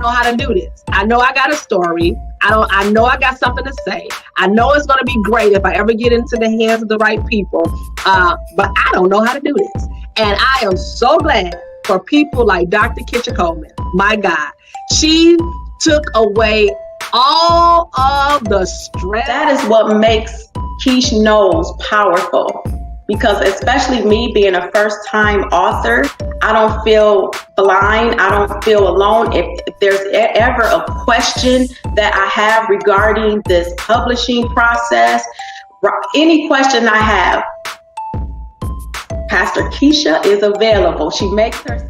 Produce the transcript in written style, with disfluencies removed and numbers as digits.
don't know how to do this. I know I got a story. I know I got something to say. I know it's going to be great if I ever get into the hands of the right people. But I don't know how to do this. And I am so glad for people like Dr. Kitcha Coleman. My God, she took away all of the stress. That is what makes KishKnows powerful. Because especially me being a first-time author, I don't feel blind. I don't feel alone. If there's ever a question that I have regarding this publishing process, any question I have, Pastor Keisha is available. She makes herself